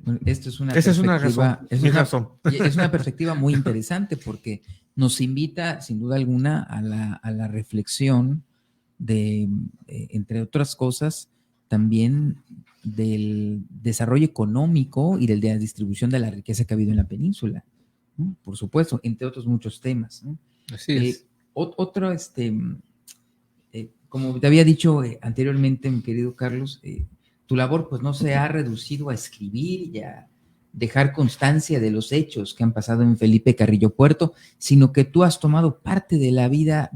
Bueno, esto es una Esa es una razón. Es una perspectiva muy interesante porque nos invita, sin duda alguna, a la reflexión de, entre otras cosas, también del desarrollo económico y de la distribución de la riqueza que ha habido en la península, ¿no? Por supuesto, entre otros muchos temas, ¿no? Así es. Otro, como te había dicho anteriormente, mi querido Carlos, tu labor pues no se ha reducido a escribir y a dejar constancia de los hechos que han pasado en Felipe Carrillo Puerto, sino que tú has tomado parte de la vida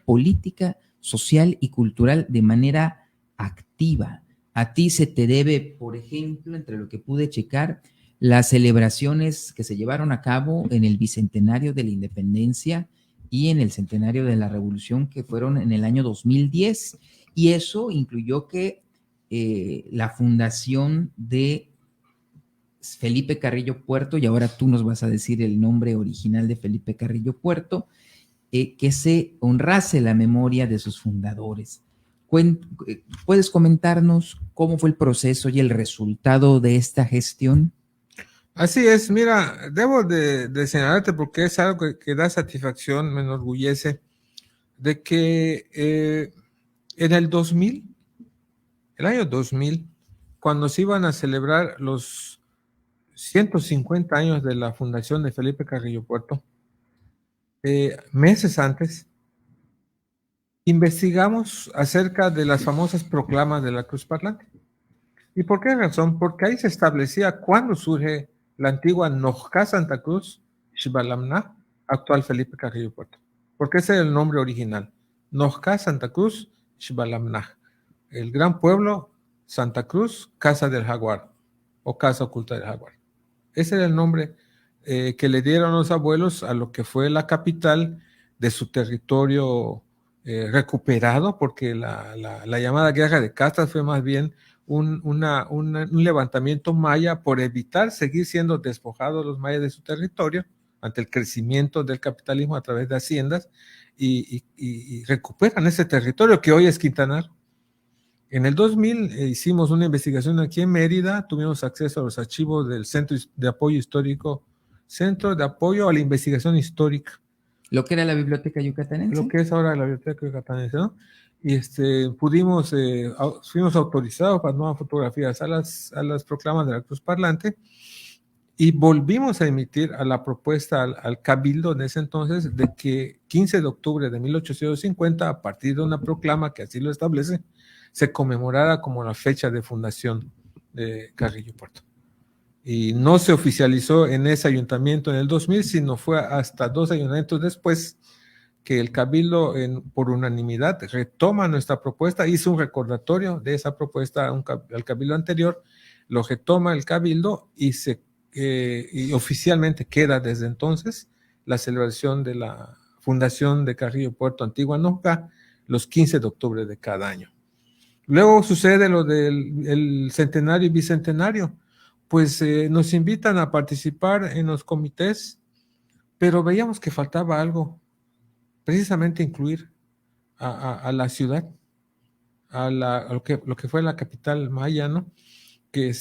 política, social y cultural de manera activa. A ti se te debe, por ejemplo, entre lo que pude checar, las celebraciones que se llevaron a cabo en el bicentenario de la independencia y en el centenario de la revolución, que fueron en el año 2010, y eso incluyó que la fundación de Felipe Carrillo Puerto, y ahora tú nos vas a decir el nombre original de Felipe Carrillo Puerto, que se honrase la memoria de sus fundadores. ¿Puedes comentarnos cómo fue el proceso y el resultado de esta gestión? Así es, mira, debo de señalarte porque es algo que da satisfacción, me enorgullece, de que en el 2000, el año 2000, cuando se iban a celebrar los 150 años de la fundación de Felipe Carrillo Puerto, meses antes, investigamos acerca de las famosas proclamas de la Cruz Parlante. ¿Y por qué razón? Porque ahí se establecía cuándo surge la antigua Nojca Santa Cruz, Xbalamna, actual Felipe Carrillo Puerto. Porque ese es el nombre original. Nojca Santa Cruz, Xbalamna. El gran pueblo, Santa Cruz, Casa del Jaguar, o Casa Oculta del Jaguar. Ese era el nombre que le dieron los abuelos a lo que fue la capital de su territorio recuperado, porque la llamada guerra de castas fue más bien un levantamiento maya por evitar seguir siendo despojados los mayas de su territorio ante el crecimiento del capitalismo a través de haciendas y recuperan ese territorio que hoy es Quintana Roo. En el 2000 hicimos una investigación aquí en Mérida, tuvimos acceso a los archivos del Centro de Apoyo Histórico, Centro de Apoyo a la Investigación Histórica. Lo que era la Biblioteca Yucatanense. Lo que es ahora la Biblioteca Yucatanense, ¿no? Y fuimos autorizados para tomar fotografías a las proclamas de la Cruz Parlante y volvimos a emitir a la propuesta al Cabildo en ese entonces de que 15 de octubre de 1850, a partir de una proclama que así lo establece, se conmemorara como la fecha de fundación de Carrillo Puerto. Y no se oficializó en ese ayuntamiento en el 2000, sino fue hasta 2 ayuntamientos después que el Cabildo, por unanimidad, retoma nuestra propuesta, hizo un recordatorio de esa propuesta al Cabildo anterior, lo retoma el Cabildo y y oficialmente queda desde entonces la celebración de la fundación de Carrillo Puerto Antigua Nojca los 15 de octubre de cada año. Luego sucede lo del centenario y bicentenario, pues nos invitan a participar en los comités, pero veíamos que faltaba algo, precisamente incluir a la ciudad, a lo que fue la capital maya, ¿no? Que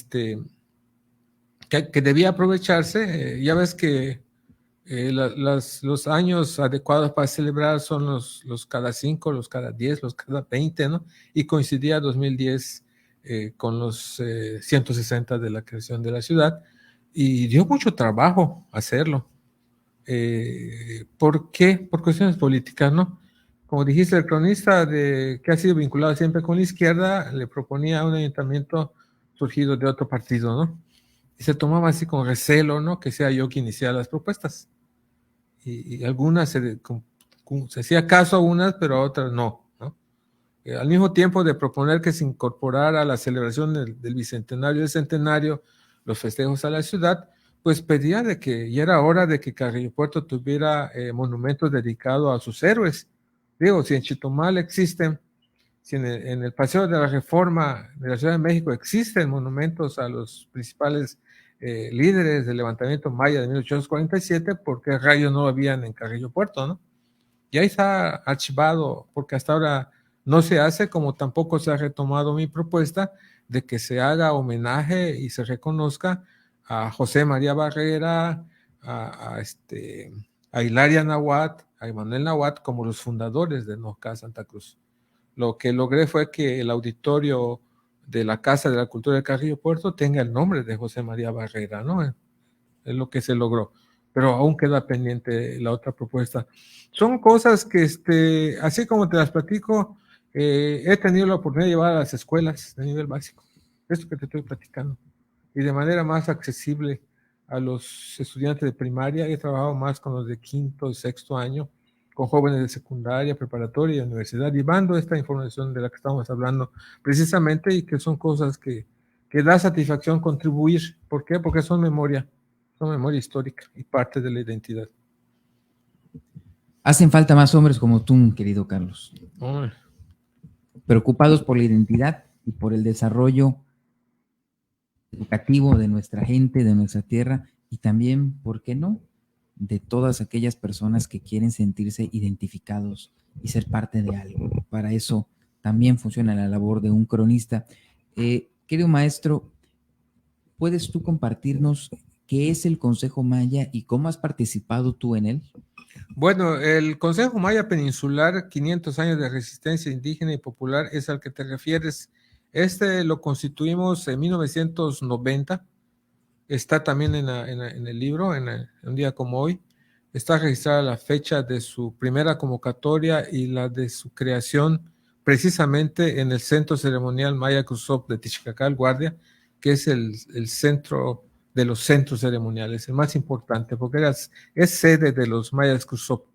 debía aprovecharse. Ya ves que los años adecuados para celebrar son los cada 5, los cada 10, los cada 20, ¿no? Y coincidía 2010 con los 160 de la creación de la ciudad y dio mucho trabajo hacerlo. ¿Por qué? Por cuestiones políticas, ¿no? Como dijiste, el cronista que ha sido vinculado siempre con la izquierda le proponía un ayuntamiento surgido de otro partido, ¿no? Y se tomaba así con recelo, ¿no? Que sea yo quien iniciara las propuestas. Y algunas se hacía caso a unas, pero a otras no, ¿no? Al mismo tiempo de proponer que se incorporara a la celebración del bicentenario, del centenario, los festejos a la ciudad, pues pedía de que ya era hora de que Carrillo Puerto tuviera monumentos dedicados a sus héroes. Digo, si en Chetumal existen, si en el Paseo de la Reforma de la Ciudad de México existen monumentos a los principales líderes del levantamiento maya de 1847, ¿por qué rayos no lo habían en Carrillo Puerto, no? Y ahí está archivado, porque hasta ahora no se hace, como tampoco se ha retomado mi propuesta de que se haga homenaje y se reconozca a José María Barrera, a Hilaria Nahuatl, a Emanuel Nahuatl, como los fundadores de Nojca Santa Cruz. Lo que logré fue que el auditorio de la Casa de la Cultura de Carrillo Puerto tenga el nombre de José María Barrera, ¿no? Es lo que se logró, pero aún queda pendiente la otra propuesta. Son cosas que, así como te las platico, he tenido la oportunidad de llevar a las escuelas de nivel básico, esto que te estoy platicando, y de manera más accesible a los estudiantes de primaria. He trabajado más con los de quinto y sexto año, con jóvenes de secundaria, preparatoria y universidad, llevando esta información de la que estamos hablando precisamente, y que son cosas que da satisfacción contribuir. ¿Por qué? Porque son memoria histórica y parte de la identidad. Hacen falta más hombres como tú, querido Carlos, preocupados por la identidad y por el desarrollo educativo de nuestra gente, de nuestra tierra, y también, ¿por qué no?, de todas aquellas personas que quieren sentirse identificados y ser parte de algo. Para eso también funciona la labor de un cronista. Querido maestro, ¿puedes tú compartirnos qué es el Consejo Maya y cómo has participado tú en él. Bueno, el Consejo Maya Peninsular, 500 años de resistencia indígena y popular, es al que te refieres. Este lo constituimos en 1990. Está también en el libro, en un día como hoy. Está registrada la fecha de su primera convocatoria y la de su creación precisamente en el Centro Ceremonial Maya Cruzop de Tichicacal, Guardia, que es el centro de los centros ceremoniales, el más importante, porque es sede de los Mayas Cruzop,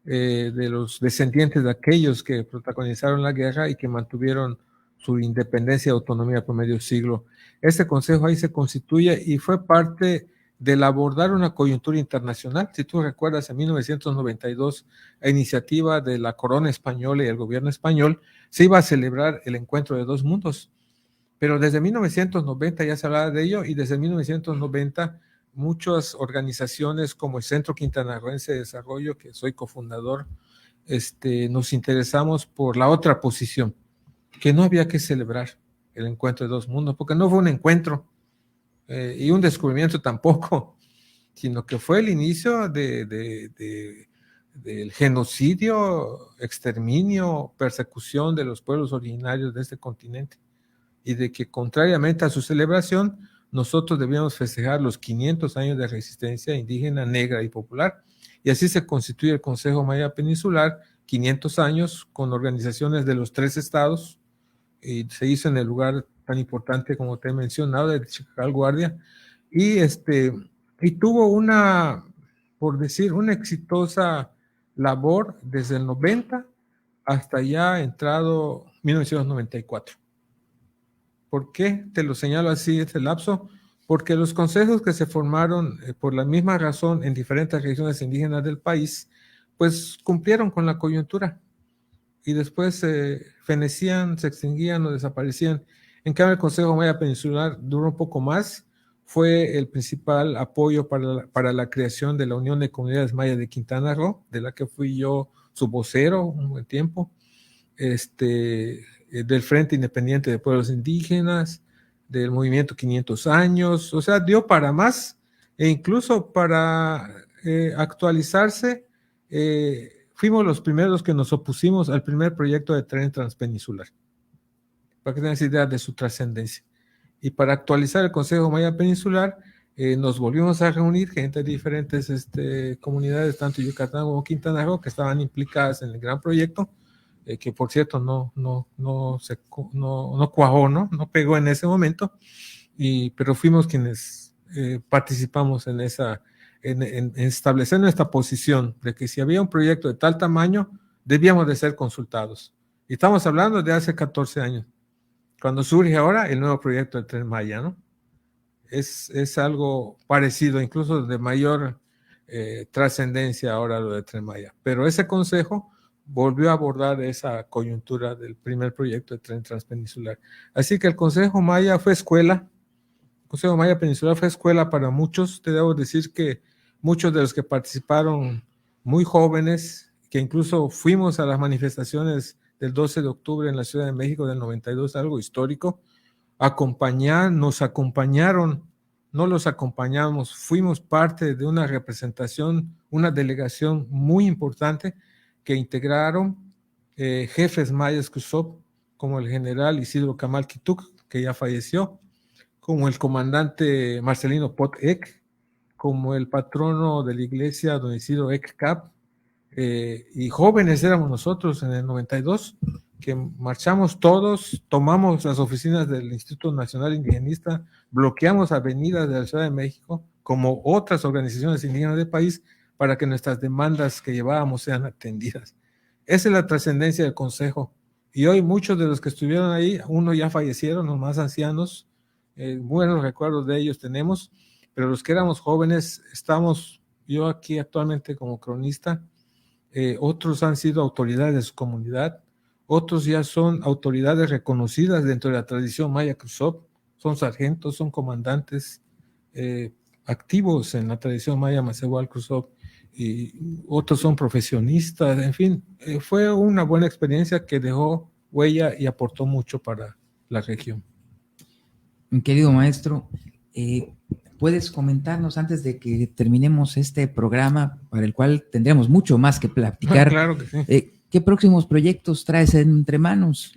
de los descendientes de aquellos que protagonizaron la guerra y que mantuvieron su independencia y autonomía por medio siglo. Este consejo ahí se constituye y fue parte del abordar una coyuntura internacional. Si tú recuerdas, en 1992, a iniciativa de la corona española y el gobierno español, se iba a celebrar el encuentro de dos mundos. Pero desde 1990 ya se hablaba de ello y desde 1990 muchas organizaciones como el Centro Quintanarroense de Desarrollo, que soy cofundador, nos interesamos por la otra posición, que no había que celebrar el encuentro de dos mundos, porque no fue un encuentro y un descubrimiento tampoco, sino que fue el inicio del genocidio, exterminio, persecución de los pueblos originarios de este continente, y de que contrariamente a su celebración, nosotros debíamos festejar los 500 años de resistencia indígena, negra y popular, y así se constituye el Consejo Maya Peninsular, 500 años, con organizaciones de los 3 estados, y se hizo en el lugar tan importante como te he mencionado, de Chicacal Guardia, y tuvo una, por decir, una exitosa labor desde el 90 hasta ya entrado 1994. ¿Por qué te lo señalo así este lapso? Porque los consejos que se formaron por la misma razón en diferentes regiones indígenas del país, pues cumplieron con la coyuntura y después fenecían, se extinguían o desaparecían. En cambio, el Consejo Maya Peninsular duró un poco más, fue el principal apoyo para la creación de la Unión de Comunidades Mayas de Quintana Roo, de la que fui yo su vocero un buen tiempo, del Frente Independiente de Pueblos Indígenas, del Movimiento 500 Años, o sea, dio para más e incluso para actualizarse. Fuimos los primeros que nos opusimos al primer proyecto de tren transpeninsular, para que tengas idea de su trascendencia. Y para actualizar el Consejo Maya Peninsular, nos volvimos a reunir gente de diferentes comunidades, tanto Yucatán como Quintana Roo, que estaban implicadas en el gran proyecto, que por cierto no cuajó, no pegó en ese momento, pero fuimos quienes participamos en establecer nuestra posición de que si había un proyecto de tal tamaño, debíamos de ser consultados. Y estamos hablando de hace 14 años, cuando surge ahora el nuevo proyecto del Tren Maya, ¿no? Es algo parecido, incluso de mayor trascendencia ahora lo del Tren Maya. Pero ese consejo volvió a abordar esa coyuntura del primer proyecto de tren transpeninsular. Así que el Consejo Maya fue escuela. El Consejo Maya Peninsular fue escuela para muchos. Te debo decir que muchos de los que participaron muy jóvenes, que incluso fuimos a las manifestaciones del 12 de octubre en la Ciudad de México del 92, algo histórico, nos acompañaron, no los acompañamos, fuimos parte de una representación, una delegación muy importante que integraron jefes mayas Cruzop, como el general Isidro Camal Quituk, que ya falleció, como el comandante Marcelino Pot Ek, como el patrono de la iglesia don Isidro Ek Cap, y jóvenes éramos nosotros en el 92, que marchamos todos, tomamos las oficinas del Instituto Nacional Indigenista, bloqueamos avenidas de la Ciudad de México, como otras organizaciones indígenas del país, para que nuestras demandas que llevábamos sean atendidas. Esa es la trascendencia del Consejo. Y hoy muchos de los que estuvieron ahí, unos ya fallecieron, los más ancianos, buenos recuerdos de ellos tenemos, pero los que éramos jóvenes, estamos, yo aquí actualmente como cronista, otros han sido autoridades de su comunidad, otros ya son autoridades reconocidas dentro de la tradición maya Cruzop, son sargentos, son comandantes activos en la tradición maya Macehual Cruzop, y otros son profesionistas, en fin, fue una buena experiencia que dejó huella y aportó mucho para la región. Mi querido maestro, ¿puedes comentarnos antes de que terminemos este programa, para el cual tendremos mucho más que platicar? Claro que sí. ¿Qué próximos proyectos traes entre manos?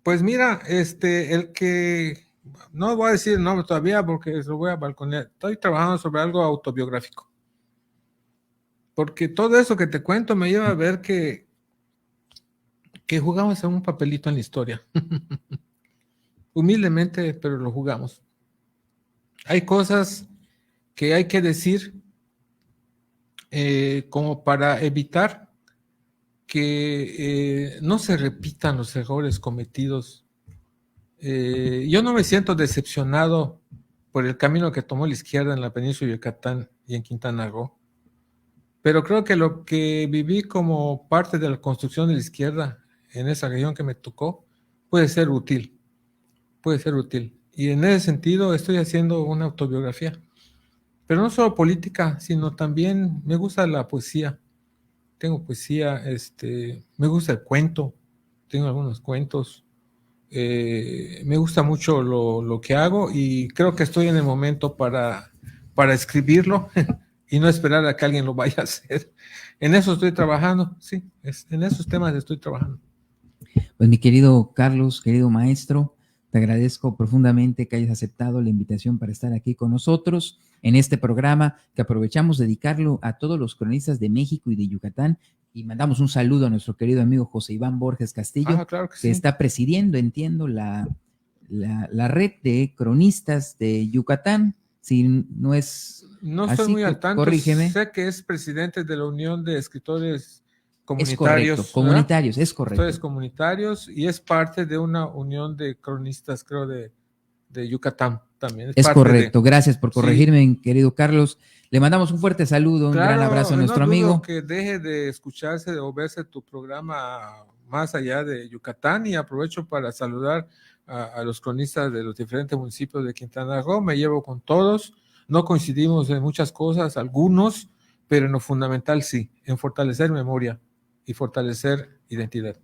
Pues mira, el que, no voy a decir el nombre todavía porque lo voy a balconear. Estoy trabajando sobre algo autobiográfico. Porque todo eso que te cuento me lleva a ver que jugamos en un papelito en la historia. Humildemente, pero lo jugamos. Hay cosas que hay que decir como para evitar que no se repitan los errores cometidos. Yo no me siento decepcionado por el camino que tomó la izquierda en la península de Yucatán y en Quintana Roo, pero creo que lo que viví como parte de la construcción de la izquierda en esa región que me tocó puede ser útil. Y en ese sentido estoy haciendo una autobiografía, pero no solo política, sino también me gusta la poesía. Tengo poesía, me gusta el cuento, tengo algunos cuentos. Me gusta mucho lo que hago y creo que estoy en el momento para escribirlo y no esperar a que alguien lo vaya a hacer. En eso estoy trabajando, sí, en esos temas estoy trabajando. Pues mi querido Carlos, querido maestro, te agradezco profundamente que hayas aceptado la invitación para estar aquí con nosotros en este programa que aprovechamos dedicarlo a todos los cronistas de México y de Yucatán, y mandamos un saludo a nuestro querido amigo José Iván Borges Castillo, claro que que sí. está presidiendo, entiendo, la red de cronistas de Yucatán. Si no es no así, estoy muy al tanto, corrígeme. sé que es presidente de la Unión de Escritores Comunitarios. Es correcto, comunitarios, es correcto. Escritores comunitarios, y es parte de una unión de cronistas, creo, de Yucatán también. Es correcto, gracias por corregirme, sí, querido Carlos. Le mandamos un fuerte saludo, un gran abrazo a nuestro amigo. Que deje de escucharse o verse tu programa más allá de Yucatán, y aprovecho para saludar a los cronistas de los diferentes municipios de Quintana Roo. Me llevo con todos, no coincidimos en muchas cosas, algunos, pero en lo fundamental sí, en fortalecer memoria y fortalecer identidad.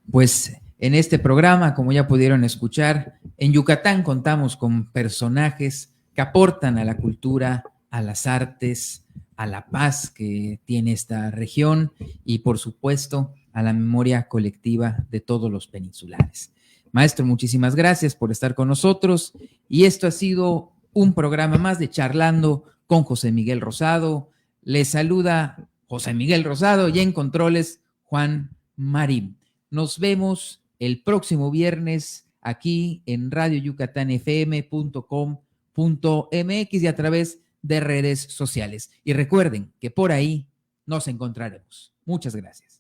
Pues en este programa, como ya pudieron escuchar, en Yucatán contamos con personajes que aportan a la cultura, a las artes, a la paz que tiene esta región y, por supuesto, a la memoria colectiva de todos los peninsulares. Maestro, muchísimas gracias por estar con nosotros, y esto ha sido un programa más de Charlando con José Miguel Rosado. Les saluda José Miguel Rosado, y en controles Juan Marín. Nos vemos el próximo viernes aquí en radioyucatanfm.com.mx y a través de redes sociales. Y recuerden que por ahí nos encontraremos. Muchas gracias.